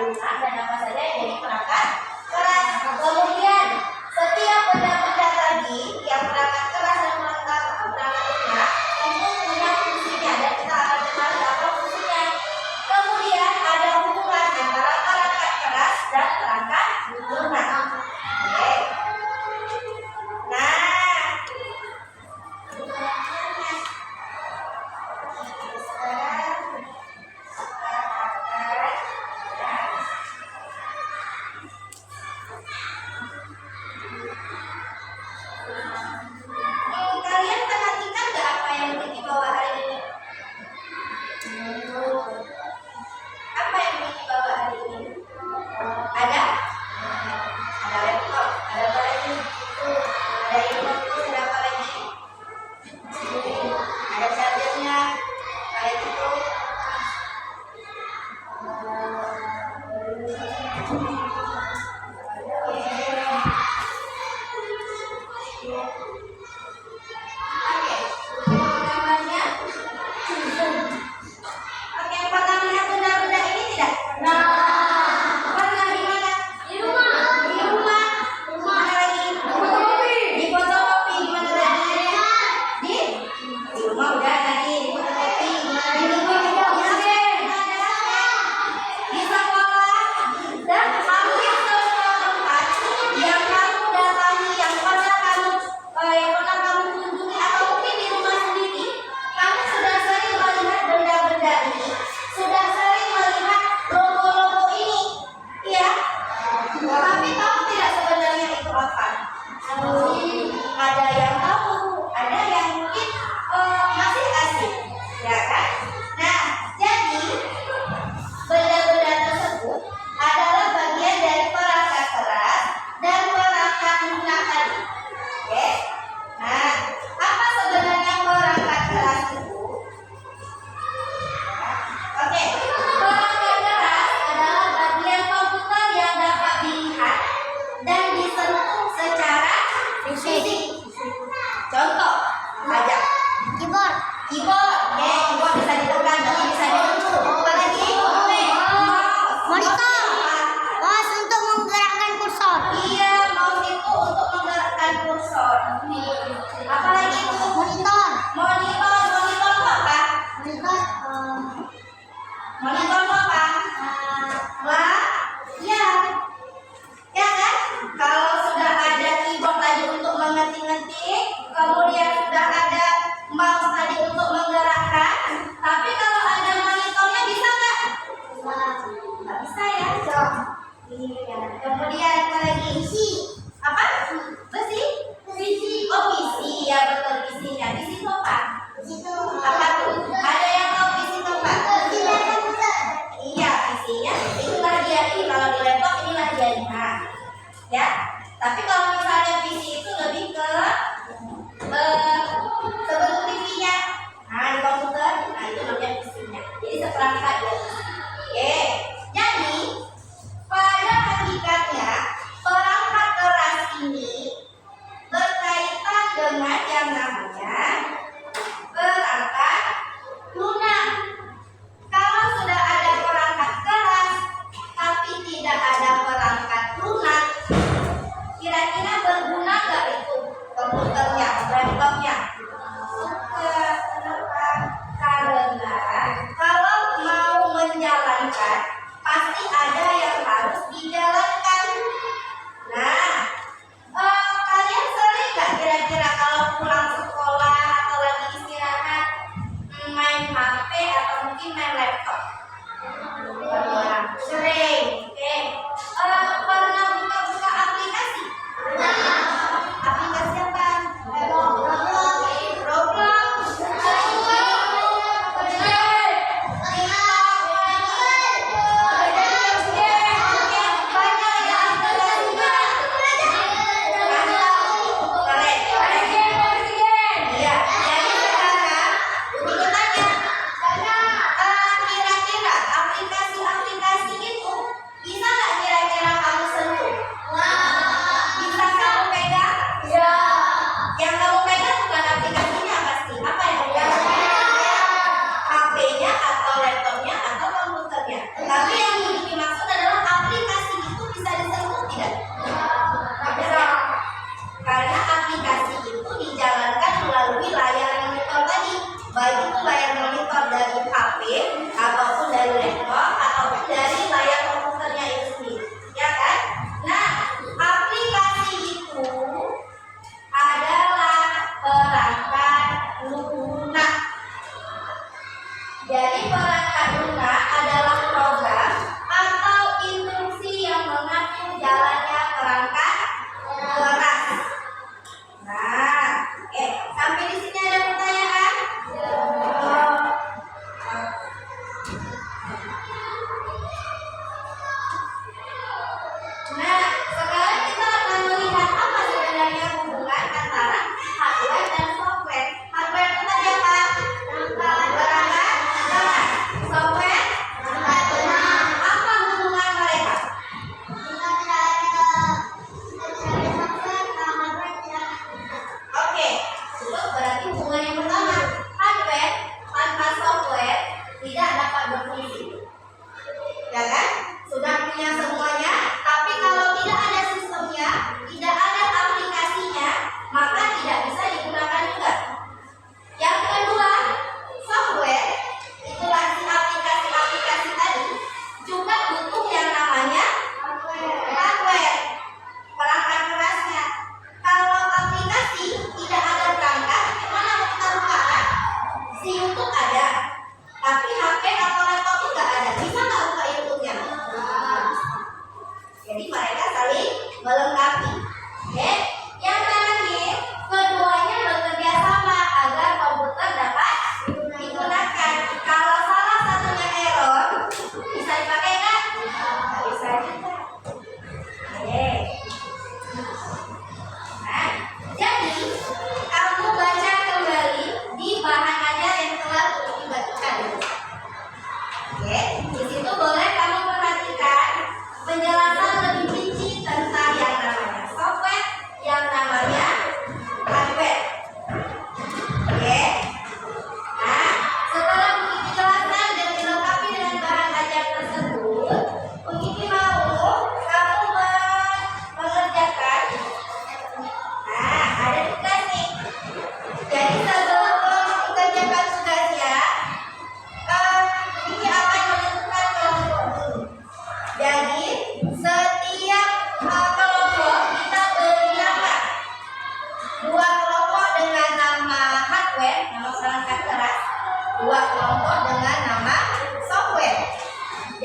lunak dan apa saja yang jadi perangkat keras. Kemudian setiap benda-benda tadi yang perangkat keras dan perangkat lunak itu punya fungsinya dan kita akan kenali apa fungsinya. Kemudian ada hubungan antara perangkat keras dan perangkat lunak. Oke. Nah, kalian perhatikan nggak apa yang Vicky bawa hari ini? Apa yang Vicky bawa hari ini? Ada laptop, ada apa lagi? Ada e-notebook, ada apa lagi? Ada chargernya, kayak gitu. Gambarnya. Oke, pernah lihat benda-benda ini tidak? Pernah di mana? Di rumah. Mana lagi? Di fotokopi. Di mana lagi? Di rumah udah tadi. Di fotokopi. Di rumah udah. Di sekolah dan hampir semua tempat yang kamu datangi, yang pernah kamu kunjungi atau mungkin di rumah sendiri, kamu sudah sering melihat benda-benda ini, sudah sering melihat logo-logo ini, ya. Tapi tahu tidak sebenarnya itu apa? Ada yang tahu, ada yang mungkin masih asing, ya kan? Nah, jadi benda-benda tersebut adalah bagian dari perangkat keras dan perangkat lunak tadi. Oke? Nah, apa sebenarnya perangkat keras itu? Oke, perangkat keras adalah bagian komputer yang dapat dilihat dan disentuh secara fisik. Contoh aja. Keyboard. Oke, keyboard bisa dipegang tapi bisa disentuh. Apa lagi? Monitor. Mouse untuk menggerakkan kursor. Iya, mouse itu untuk menggerakkan kursor. Apalagi itu? Monitor. Monitor itu apa? Monitor itu apa? Layar. Ya kan? Kalau sudah ada keyboard tadi untuk mengetik-ngetik, kemudian sudah ada mouse tadi untuk menggerakkan, tapi kalau ada monitornya bisa nggak? Nggak bisa ya? Iya. Kemudian apa lagi? Apa? Besi? Oh, PC. Ya betul, PC-nya. PC itu apa? Apa tuh? Ada yang tahu PC itu apa? Iya, PC-nya. Itulah dia ini. Kalau di laptop inilah dia. Nah, ya. Tapi kalau misalnya PC itu lebih ke sebentuk TV-nya. Nah, di komputer, nah itu namanya PC-nya. Jadi seperangkat ya. Oke. Jadi pada hakikatnya perangkat keras ini berkaitan dengan yang namanya perangkat lunak. Kalau sudah ada perangkat keras tapi tidak ada perangkat lunak, kira-kira berguna nggak itu komputernya, laptopnya? Kenapa? Karena kalau mau menjalankan pasti ada yang harus dijalankan. Nah, kalian sering nggak kira-kira kalau pulang sekolah atau lagi istirahat main HP atau mungkin main laptop? Sering. Oke. Pernah buka-buka aplikasi? Aplikasi apa? Roblox. Tapi yang dimaksud adalah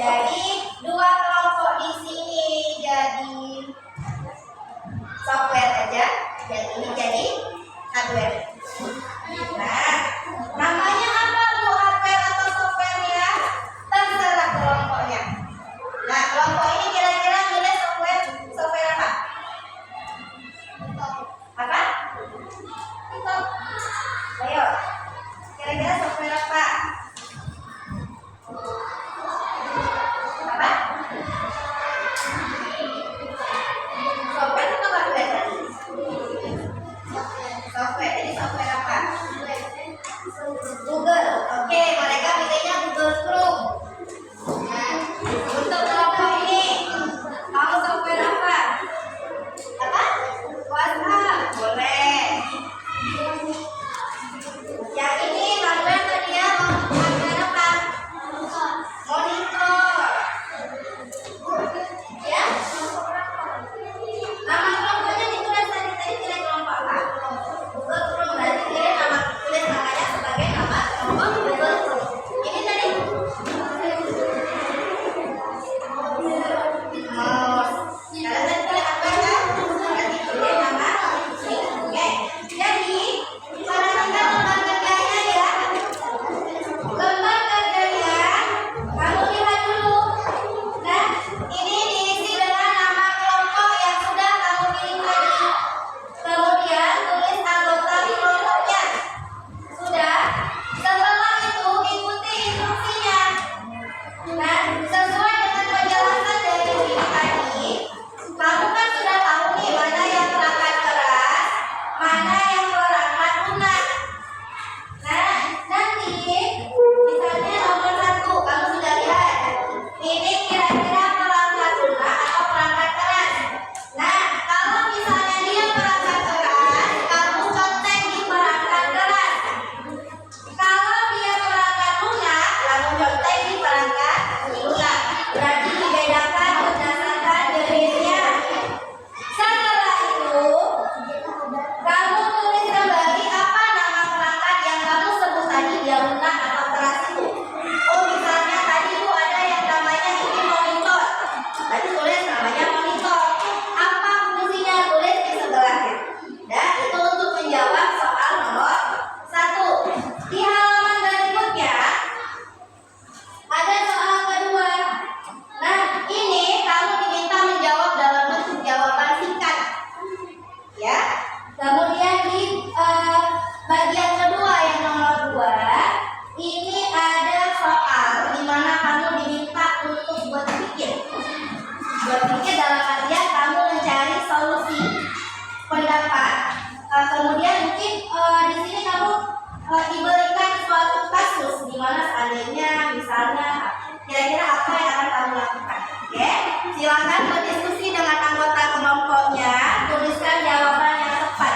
Jadi dua kelompok di sini jadi software aja. Dan ini jadi hardware. Nah, namanya apa Bu, hardware atau software-nya? Terserah kelompoknya. Nah, kelompok ini kira-kira milih software apa? Apa? Ayo, kira-kira software apa? Apa? Software atau hardware tadi? Software. Jadi software apa? Google. Oke, mereka pilihnya Google Chrome. Nah, untuk kelompok ini, kamu software apa? Apa? WhatsApp. Boleh. Yang ini hardware tadi ya, hardware apa? Monitor. Ya. Nama kelompoknya ditulis tadi pilih kelompok apa? Google Chrome. Berarti tulis namanya sebagai nama kelompok Google Chrome. Ini tadi mouse. Kalian tadi pilih apa kan? Berarti pilih nama. Oke. Jadi perhatikan lembar kerjanya ya. Lembar kerjanya kamu lihat dulu. Nah, ini diisi dengan nama kelompok yang sudah kamu pilih tadi. Kemudian tulis anggota kelompoknya. Sudah. Setelah itu ikuti instruksinya. Nah, sesuai dengan penjelasan dari ini tadi, kamu kan sudah tahu nih mana yang perangkat keras, mana yang perangkat lunak. Nah, nanti misalnya nomor 1 kamu sudah lihat. Ini kira-kira perangkat lunak atau perangkat keras. Nah, kalau misalnya dia perangkat keras, kamu contek di perangkat keras. Kalau dia perangkat lunak, kamu contek di perangkat lunak. Berarti dibedakan berdasarkan jenisnya. Setelah itu, kamu tulis kembali apa nama perangkat yang kamu sebut tadi dia lunak atau keras itu. Oh, misalnya tadi itu ada yang namanya ini monitor. Tadi tulis namanya monitor. Apa fungsinya? Tulis di sebelahnya. Dan itu untuk menjawab soal nomor 1. Di halaman berikutnya ada soal kedua. Nah, ini kamu diminta menjawab dalam bentuk jawaban singkat. Ya. Kemudian di bagian kedua yang nomor 2, ini ada soal di mana kamu diminta untuk berpikir. Berpikir dalam artian kamu mencari solusi pendapat. Kemudian mungkin di sini kamu diberikan suatu kasus di mana seandainya misalnya kira-kira apa yang akan kamu lakukan. Oke, silakan berdiskusi dengan anggota kelompoknya, tuliskan jawaban yang tepat.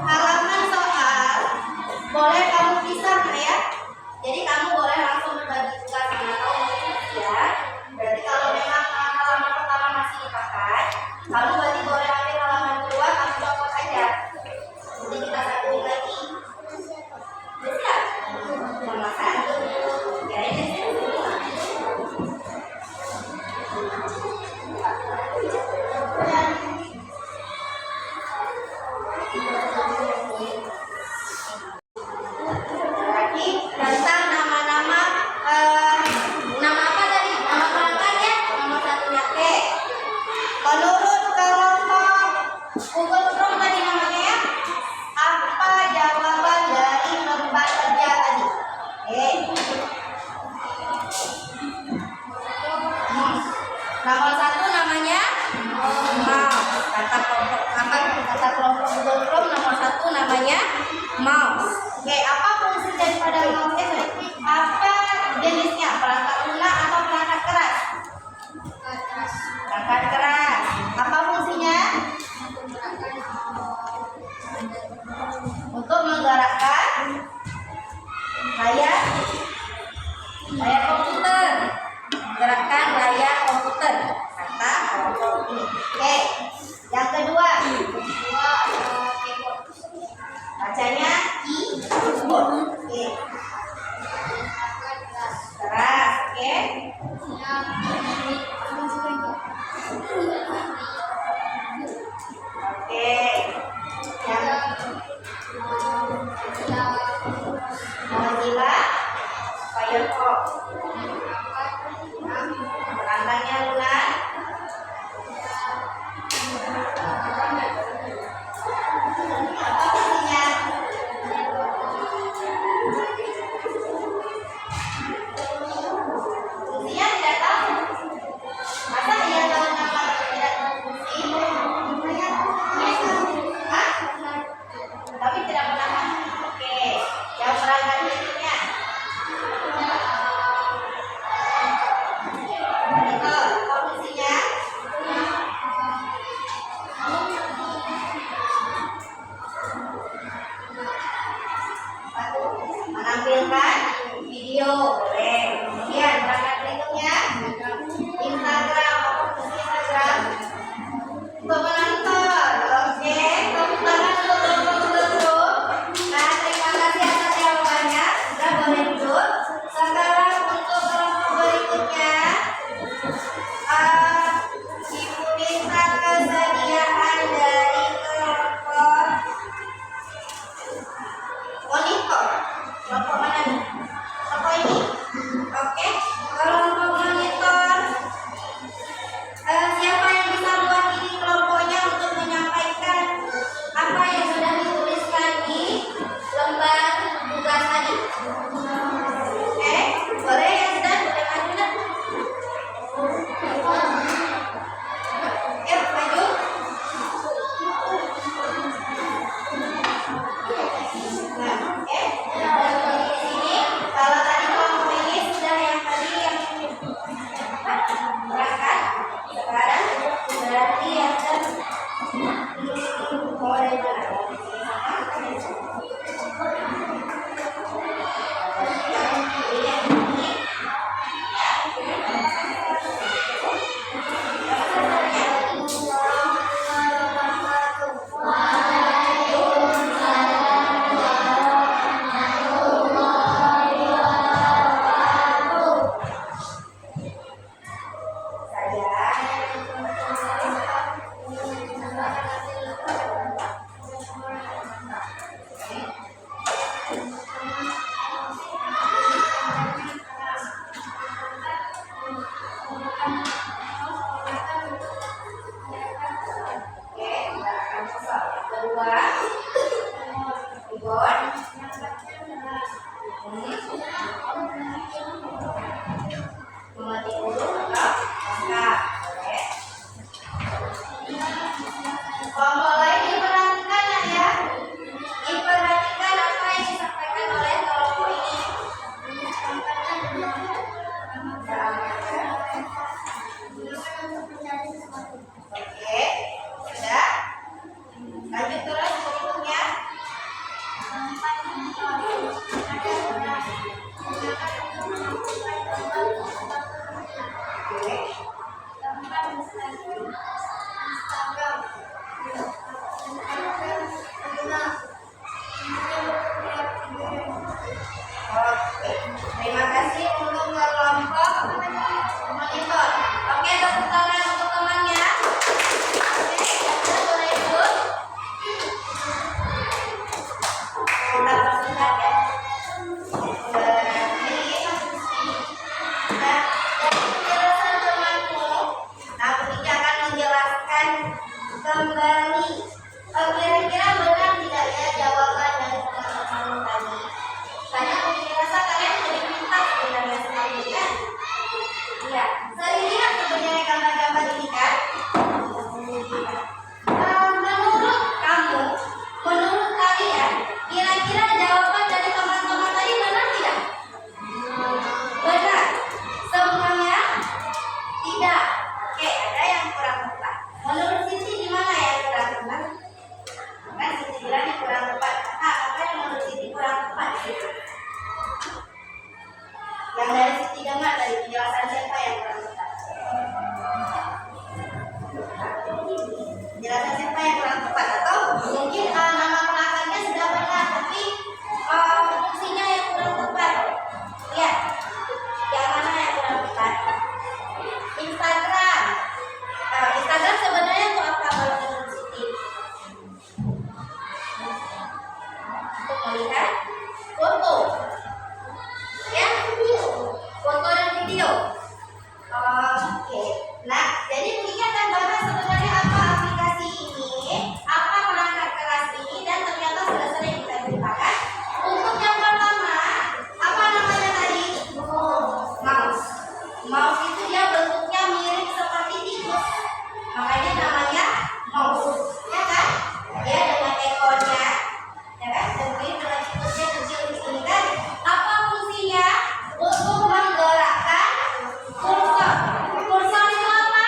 Halaman soal boleh kamu pisah ya. Jadi kamu boleh langsung berbagi tugas sama kamu ya. Berarti kalau memang halaman pertama masih dipakai, kamu berarti boleh ambil halaman kedua, kamu copot aja. Nanti kita sambung lagi. Udah siap? Nomor 1. Ya ini. Lagi tentang nama-nama nama apa tadi? Nama perangkat ya? Nomor 1-nya T. Menurut kelompok Google Chrome tadi namanya ya? Apa jawaban dari tempat kerja tadi? Nomor 1 namanya mouse. Kata kelompok Google Chrome nomor 1 namanya mouse. Apa fungsi daripada mouse? Apa jenisnya? Perangkat lunak atau perangkat keras? Perangkat keras. Apa fungsinya? Untuk menggerakkan layar komputer. Menggerakkan layar komputer. Kata kelompok ini. Yang kedua. Bacanya keyboard. Keras, oke. Oke. Mozilla Firefox. Perangkatnya lunak. Apa fungsinya? Fungsinya tidak tahu. Masa ia tahu nama tapi tidak tahu fungsi? Hah? Tapi tidak pernah. Oke. keyboard. Mengetik huruf atau angka. Oke. Kelompok lain diperhatikan ya. Diperhatikan apa yang disampaikan oleh kelompok ini. Oke, sudah. Lanjut terus berikutnya. Oke, terima kasih untuk kelompok monitor. Oke, tepuk tangan untuk temannya. Oke, kita boleh ikut. Kita persilakan ya. Nah, dari penjelasan temanku, aku tidak akan menjelaskan kembali. Kira-kira benar tidak ya jawaban dari teman-teman tadi? Karena aku dirasa kalian lebih pintar sebenarnya sekali kan? Iya, sering lihat sebenarnya gambar-gambar ini kan? Menurut kamu, menurut kalian, kira-kira jawaban dari teman-teman tadi benar tidak? Benar. Semuanya tidak. Oke, ada yang kurang tepat. Menurut Siti gimana yang kurang tepat? Kan Siti bilang yang kurang tepat. Apa yang menurut Siti kurang tepat? Yang dari Siti dengar dari penjelasan siapa yang kurang tepat? Penjelasan siapa yang kurang tepat? Atau mungkin nama perangkatnya sudah benar, tapi fungsinya yang kurang tepat. Lihat, yang mana yang kurang tepat? Instagram. Instagram sebenarnya untuk apa kalau menurut Siti? Untuk melihat foto. Ya, foto dan video. Oke. Nah, jadi kita akan bahas sebenarnya apa aplikasi ini, apa perangkat keras ini, dan ternyata sudah sering kita ceritakan. Untuk yang pertama, apa namanya tadi? Mouse. Mouse itu dia bentuknya mirip seperti tikus, makanya namanya mouse, ya kan? Dia dengan ekornya, ya kan? Tentunya dengan tikusnya kecil ini kan? Apa fungsinya? Untuk menggerakkan kursor. Kursor itu apa?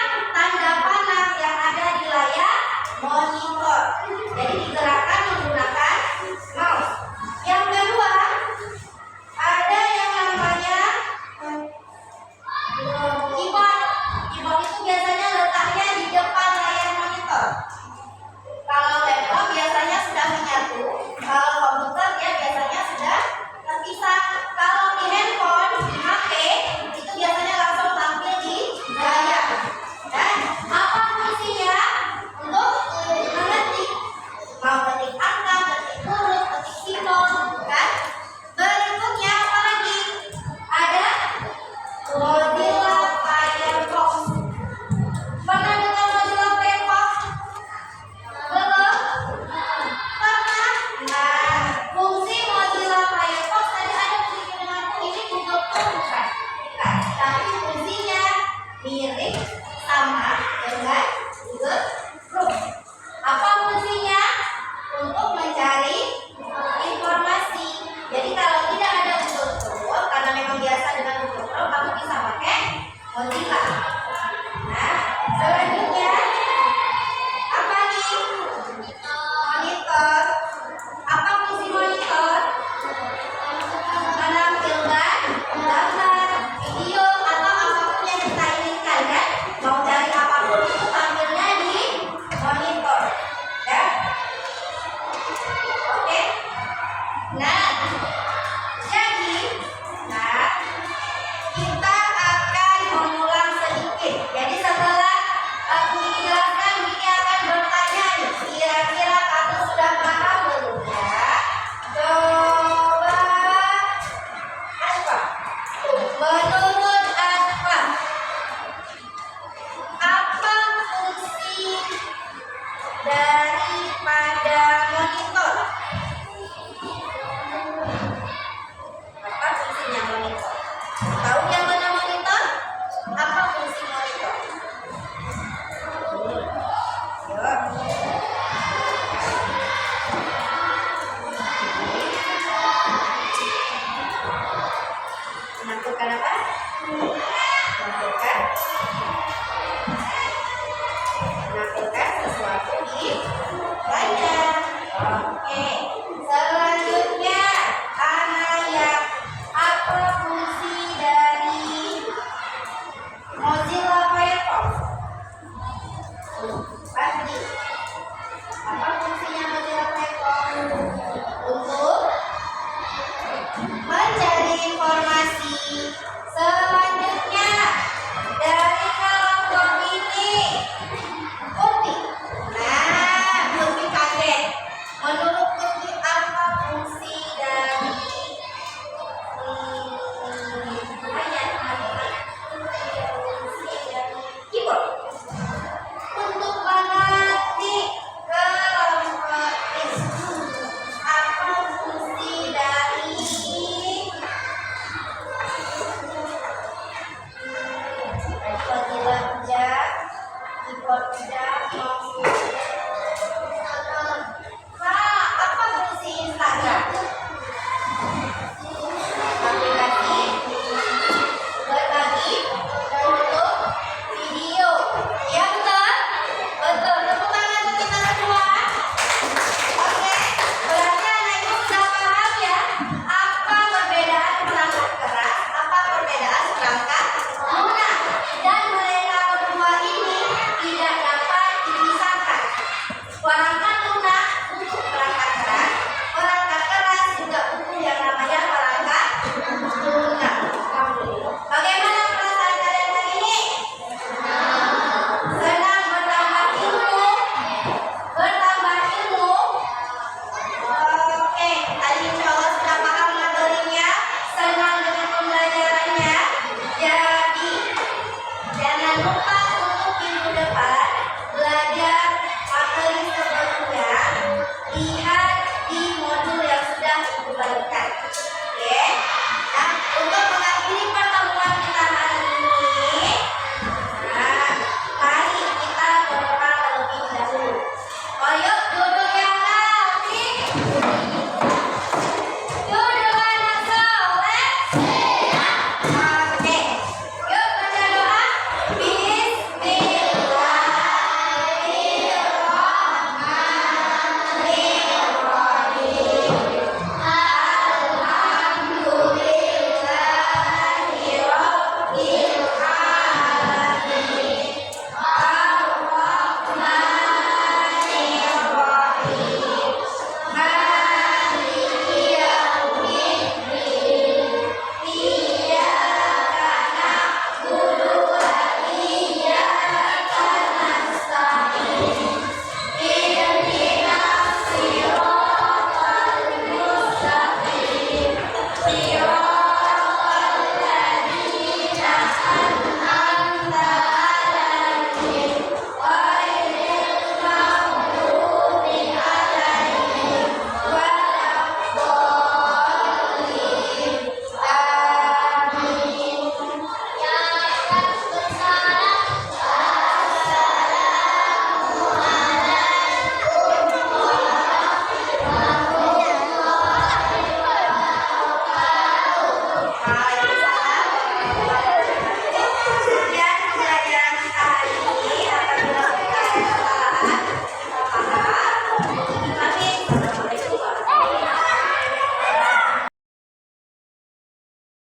salurkan.